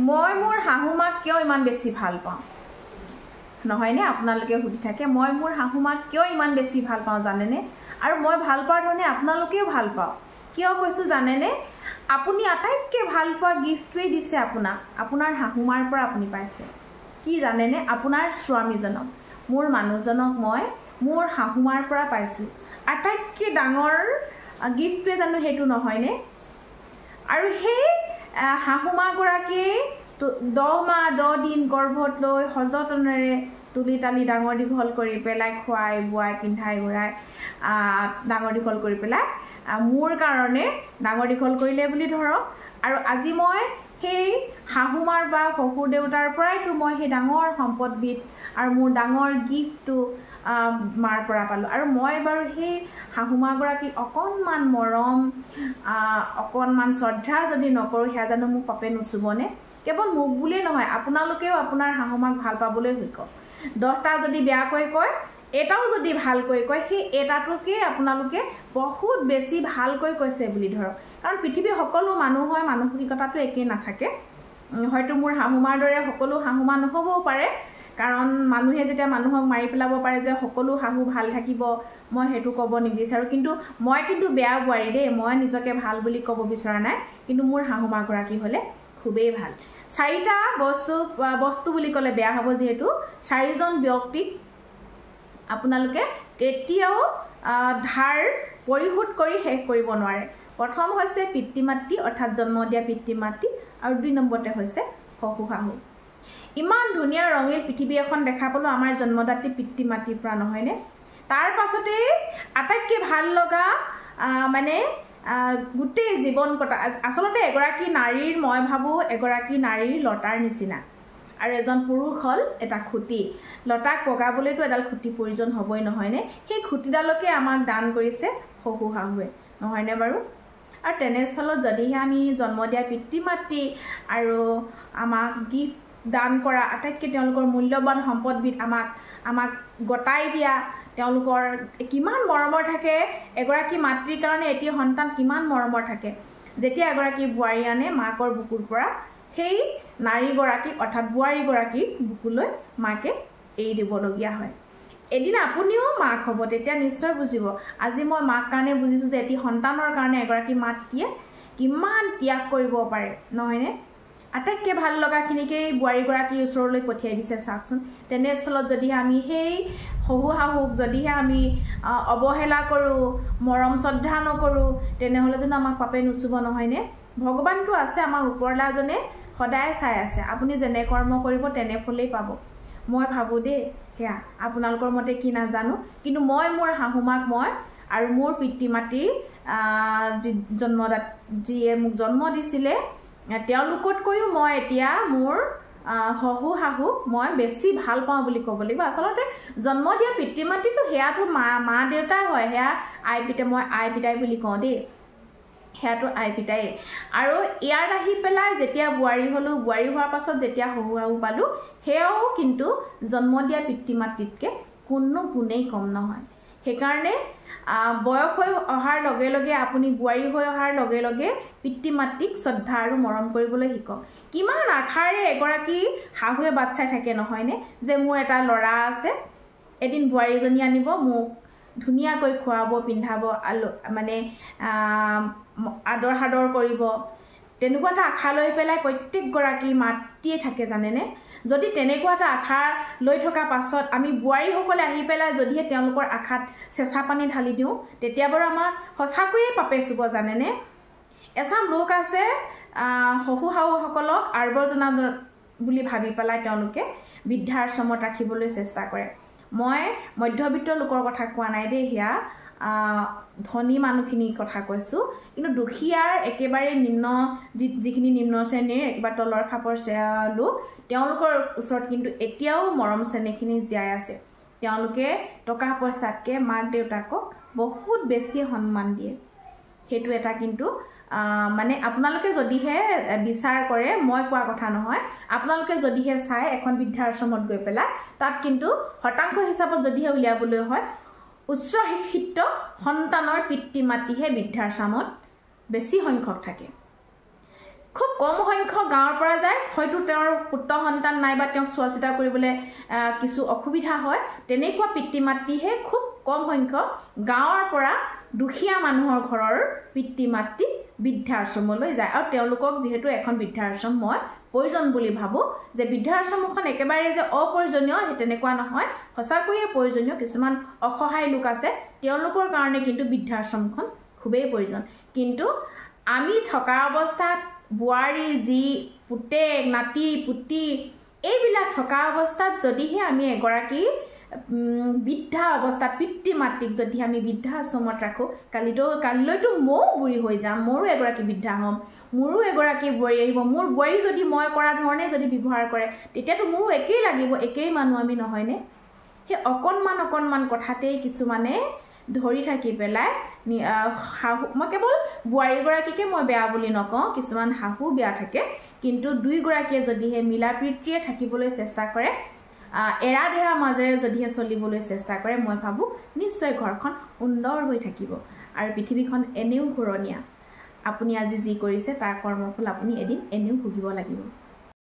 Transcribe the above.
মই মোৰ শাহুমাক কিয় ইমান বেছি ভাল পাওঁ নহয়নে আপোনালোকে সুধি থাকে মই মোৰ শাহুমাক কিয় ইমান বেছি ভাল পাওঁ জানেনে আৰু মই ভাল পাওঁ ধৰণে আপোনালোকেও ভাল পাওঁ কিয় কৈছো জানেনে আপুনি আটাইতকৈ ভাল পোৱা গিফ্টটোৱে দিছে আপোনাৰ শাহুমাৰ পৰা আপুনি পাইছে কি জানেনে আপোনাৰ স্বামীজনক মোৰ মানুহজনক মই মোৰ শাহুমাৰ পৰা পাইছো আটাইতকৈ ডাঙৰ গিফ্টটোৱে জানো হেতু নহয়নে আৰু সেই শাহুমা গৰাকী 10 মাহ 10 দিন গৰ্ভত লৈ সযতনেৰে তুলি তালি ডাঙৰ দীঘল কৰি পেলাই খুৱাই বুৱাই পিন্ধাই ঘৰাই ডাঙৰ দীঘল কৰি পেলাই মোৰ কাৰণে ডাঙৰ দীঘল কৰিলে বুলি ধৰক আৰু আজি মই সেই শাহুমাৰ বা শহুৰ দেউতাৰ পৰাইতো মই সেই ডাঙৰ সম্পদবিধ আৰু মোৰ ডাঙৰ গিফ্টটো মাৰ পৰা পালো আৰু মই বাৰু সেই শাহুমা গৰাকী অকণমান মৰম অকণমান শ্ৰদ্ধা যদি নকৰো হেয়া জানো মোক পাপে নুচুবনে কেৱল মোক বুলিয়ে নহয় আপোনালোকেও আপোনাৰ শাহুমাক ভাল পাবলৈ শিকক 10টা যদি বেয়াকৈ কয় এটাও যদি ভালকৈ কয় সেই এটাটোকে আপোনালোকে বহুত বেছি ভালকৈ কৈছে বুলি ধৰক কাৰণ পৃথিৱীৰ সকলো মানুহ হয় মানসিকতাটো একেই নাথাকে হয়তো মোৰ শাহুমাৰ দৰে সকলো শাহুমা নহবও পাৰে কাৰণ মানুহে যেতিয়া মানুহক মাৰি পেলাব পাৰে যে সকলো শাহু ভাল থাকিব মই হেতু ক'ব নিবিচাৰো কিন্তু মই কিন্তু বেয়া বোৱাৰী দেই মই নিজকে ভাল বুলি ক'ব বিচৰা নাই কিন্তু মোৰ শাহুমা গৰাকী হলে খুবেই ভাল 4টা বস্তু বুলি ক'লে বেয়া হ'ব যেহেতু 4জন ব্যক্তিক আপোনালোকে কেতিয়াও ধাৰ পৰিশোধ কৰি শেষ কৰিব নোৱাৰে প্ৰথম হৈছে পিতৃ মাতৃ অৰ্থাৎ জন্ম দিয়া পিতৃ মাতৃ আৰু 2 নম্বৰতে হৈছে শহু শাহু ইমান ধুনীয়া ৰঙীল পৃথিৱী এখন দেখা পালো আমাৰ জন্মদাত্ৰী পিতৃ মাতৃৰ পৰা নহয়নে তাৰ পাছতে আটাইতকৈ ভাল লগা মানে গোটেই জীৱন কটা আসলতে এগৰাকী নাৰীৰ মই ভাবো এগৰাকী নাৰীৰ লতাৰ নিচিনা আৰু এজন পুৰুষ হল এটা খুঁটি লতাক পগাবলৈতো এডাল খুঁটি প্ৰয়োজন হ'বই নহয়নে সেই খুঁটিডালকে আমাক দান কৰিছে শহু শাহুৱে নহয়নে বাৰু আৰু তেনেস্থলত যদিহে আমি জন্ম দিয়া পিতৃ মাতৃ আৰু আমাক গিফ্ট দান কৰা আটাইতকৈ তেওঁলোকৰ মূল্যৱান সম্পদবিধ আমাক গটাই দিয়া তেওঁলোকৰ কিমান মৰমৰ থাকে এগৰাকী মাতৃৰ কাৰণে এটি সন্তান কিমান মৰমৰ থাকে যেতিয়া এগৰাকী বোৱাৰী আনে মাকৰ বুকুৰ পৰা সেই নাৰী গৰাকী অৰ্থাৎ বোৱাৰী গৰাকী বুকুলৈ মাকে এৰি দিবলগীয়া হয় এদিন আপুনিও মাক হ'ব তেতিয়া নিশ্চয় বুজিব আজি মই মাক কাৰণে বুজিছো যে এটি সন্তানৰ কাৰণে এগৰাকী মাতৃয়ে কিমান ত্যাগ কৰিব পাৰে নহয়নে আটাইতকৈ ভাল লগাখিনিকেই বোৱাৰী গৰাকীৰ ওচৰলৈ পঠিয়াই দিছে চাওকচোন তেনেস্থলত যদি আমি সেই শহু শাহুক যদিহে আমি অৱহেলা কৰোঁ মৰম শ্ৰদ্ধা নকৰোঁ তেনেহ'লে যেন আমাক পাপে নুচুব নহয়নে ভগৱানটো আছে আমাৰ ওপৰলাজনে সদায় চাই আছে আপুনি যেনে কৰ্ম কৰিব তেনে ফলেই পাব মই ভাবো দেই হেয়া আপোনালোকৰ মতে কি নাজানো কিন্তু মই মোৰ শাহুমাক মই আৰু মোৰ পিতৃ মাতৃ যিয়ে মোক জন্ম দিছিলে তেওঁলোকতকৈও মই এতিয়া মোৰ শহু শাহুক মই বেছি ভাল পাওঁ বুলি ক'ব লাগিব আসলতে জন্ম দিয়া পিতৃ মাতৃটো হেয়াটো মা দেউতাই হয় হেয়া মই আই পিতাই বুলি কওঁ দেই হেয়াটো আই পিতাই আৰু ইয়াত আহি পেলাই যেতিয়া বোৱাৰী হলো বোৱাৰী হোৱাৰ পাছত যেতিয়া শহু শাহু পালো হেয়াও কিন্তু জন্ম দিয়া পিতৃ মাতৃতকৈ কোনো গুণেই কম নহয় সেইকাৰণে বয়স হৈ অহাৰ লগে লগে আপুনি বোৱাৰী হৈ অহাৰ লগে লগে পিতৃ মাতৃক শ্ৰদ্ধা আৰু মৰম কৰিবলৈ শিকক কিমান আশাৰে এগৰাকী শাহুৱে বাচ্চাই থাকে নহয়নে যে মোৰ এটা ল'ৰা আছে এদিন বোৱাৰীজনী আনিব মোক ধুনীয়াকৈ খুৱাব পিন্ধাব মানে আদৰ সাদৰ কৰিব তেনেকুৱা এটা আশা লৈ পেলাই প্ৰত্যেকগৰাকী মাতৃয়ে থাকে জানেনে যদি তেনেকুৱা এটা আশা লৈ থকা পাছত আমি বোৱাৰীসকলে আহি পেলাই যদিহে তেওঁলোকৰ আশাত চেঁচা পানী ঢালি দিওঁ তেতিয়া বাৰু আমাক সঁচাকৈয়ে পাপে চুব জানেনে এচাম লোক আছে শহু শাহুসকলক আৱৰ্জনা বুলি ভাবি পেলাই তেওঁলোকে বৃদ্ধাশ্ৰমত ৰাখিবলৈ চেষ্টা কৰে মই মধ্যবিত্ত লোকৰ কথা কোৱা নাই দেই হেয়া ধনী মানুহখিনিৰ কথা কৈছো কিন্তু দুখীয়াৰ একেবাৰে নিম্ন যিখিনি নিম্ন শ্ৰেণীৰ একেবাৰে তলৰ খাপৰ লোক তেওঁলোকৰ ওচৰত কিন্তু এতিয়াও মৰম শ্ৰেণীখিনি জীয়াই আছে তেওঁলোকে টকা পইচাতকৈ মাক দেউতাকক বহুত বেছি সন্মান দিয়ে হেতু এটা কিন্তু মানে আপোনালোকে যদিহে বিচাৰ কৰে মই কোৱা কথা নহয় আপোনালোকে যদিহে চাই এখন বৃদ্ধাশ্ৰমত গৈ পেলাই তাত কিন্তু শতাংশ হিচাপত যদিহে উলিয়াবলৈ হয় উচ্চ শিক্ষিত সন্তানৰ পিতৃ মাতৃহে বৃদ্ধাশ্ৰমত বেছি সংখ্যক থাকে খুব কম সংখ্যক গাঁৱৰ পৰা যায় হয়তো তেওঁৰ পুত্ৰ সন্তান নাই বা তেওঁক চোৱা চিতা কৰিবলৈ কিছু অসুবিধা হয় তেনেকুৱা পিতৃ মাতৃহে খুব কম সংখ্যক গাঁৱৰ পৰা দুখীয়া মানুহৰ ঘৰৰ পিতৃ মাতৃ বৃদ্ধাশ্ৰমলৈ যায় আৰু তেওঁলোকক যেহেতু এখন বৃদ্ধাশ্ৰম মই প্ৰয়োজন বুলি ভাবো যে বৃদ্ধাশ্ৰমখন একেবাৰে যে অপ্ৰয়োজনীয় তেনেকুৱা নহয় সঁচাকৈয়ে প্ৰয়োজনীয় কিছুমান অসহায় লোক আছে তেওঁলোকৰ কাৰণে কিন্তু বৃদ্ধাশ্ৰমখন খুবেই প্ৰয়োজন কিন্তু আমি থকা অৱস্থাত বুৱাৰী যি পুতেক নাতি পুতি এইবিলাক থকা অৱস্থাত যদিহে আমি এগৰাকী বৃদ্ধা অৱস্থাত পিতৃ মাতৃক যদি আমি বৃদ্ধাশ্ৰমত ৰাখোঁ কালিলৈতো ময়ো বুঢ়ী হৈ যাম মোৰো এগৰাকী বৃদ্ধা হ'ম মোৰো এগৰাকী বোৱাৰী আহিব মোৰ বোৱাৰী যদি মই কৰা ধৰণে যদি ব্যৱহাৰ কৰে তেতিয়াতো মোৰো একেই লাগিব একেই মানুহ আমি নহয়নে সেই অকণমান কথাতেই কিছুমানে ধৰি থাকি পেলাই মই কেৱল বোৱাৰীগৰাকীকে মই বেয়া বুলি নকওঁ কিছুমান শাহু বেয়া থাকে কিন্তু দুইগৰাকীয়ে যদিহে মিলা প্ৰীতিৰে থাকিবলৈ চেষ্টা কৰে এৰা ধৰা মাজেৰে যদিহে চলিবলৈ চেষ্টা কৰে মই ভাবোঁ নিশ্চয় ঘৰখন সুন্দৰ হৈ থাকিব আৰু পৃথিৱীখন এনেও ঘূৰণীয়া আপুনি আজি যি কৰিছে তাৰ কৰ্মফল আপুনি এদিন এনেও ভুগিব লাগিব